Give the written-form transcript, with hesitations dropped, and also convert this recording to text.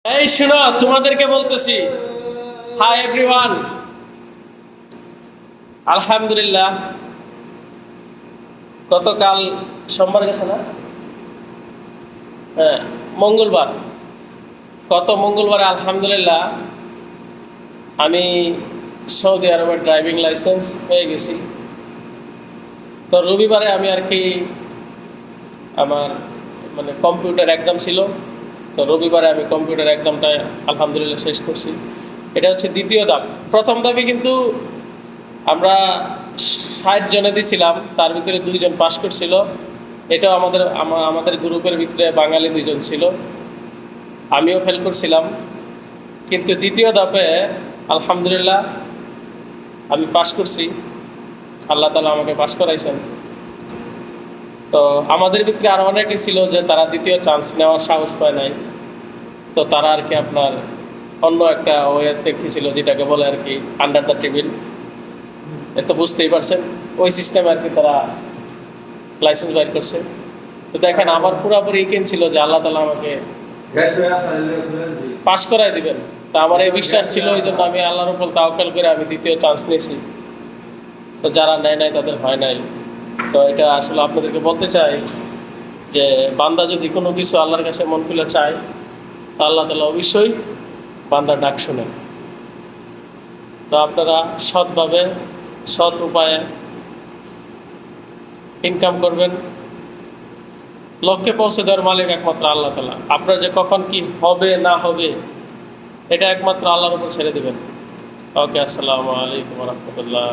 এই শুনো, তোমাদেরকে বলতেছি। হাই এভরিওয়ান, আলহামদুলিল্লাহ গতকাল সোমবার গেছে না? হ্যাঁ, মঙ্গলবার। গত মঙ্গলবারে আলহামদুলিল্লাহ আমি সৌদি আরবের ড্রাইভিং লাইসেন্স পেয়ে গেছি। তো রবিবারে আমি আর কি আমার কম্পিউটার এক্সাম ছিল। তো রবিবারে আমি কম্পিউটার এক্সামটা আলহামদুলিল্লাহ শেষ করছি। এটা হচ্ছে দ্বিতীয় ধাপ। প্রথম ধাপে কিন্তু আমরা 60 জনে দিয়েছিলাম, তার ভিতরে 2 জন পাস করছিল। এটাও আমাদের গ্রুপের ভিতরে বাঙালি 2 জন ছিল, আমিও ফেল করছিলাম। কিন্তু দ্বিতীয় ধাপে আলহামদুলিল্লাহ আমি পাস করছি, আল্লাহ তাআলা আমাকে পাস করাইছেন। তো আমাদের ভিতরে আরও অনেকে ছিল যে তারা দ্বিতীয় চান্স নেওয়ার সাহস পায় নাই। তো তারা আর কি আপনার অন্য একটা ওয়ে দেখেছিল, যেটাকে বলে আর কি আন্ডার দ্য টেবিল। এ তো বুঝতেই পারছেন, ওই সিস্টেমে আর কি তারা লাইসেন্স বাইর করছে। তো দেখেন, আমার পুরোপুরি ইকিন ছিল যে আল্লাহ তাআলা আমাকে পাস করাই দিবেন। তা আমার এই বিশ্বাস ছিল, ওই জন্য আমি আল্লাহর উপর তাওয়াক্কুল করে আমি দ্বিতীয় চান্স নিয়েছি। তো যারা নেয় নাই তাদের হয় নাই। তো এটা আসলে আপনাদেরকে বলতে চাই যে বান্দা যদি কোনো কিছু আল্লাহর কাছে মন খুলে চায়, তা আল্লাহ তাআলা অবশ্যই বান্দার ডাক শুনেন। তো আপনারা সৎভাবে সৎ উপায়ে ইনকাম করবেন। লক্ষ্যে পৌঁছে দেওয়ার মালিক একমাত্র আল্লাহ তাআলা। আপনার যে কখন কি হবে না হবে এটা একমাত্র আল্লাহর উপর ছেড়ে দেবেন। ওকে, আসসালামু আলাইকুম ওয়া রাহমাতুল্লাহ।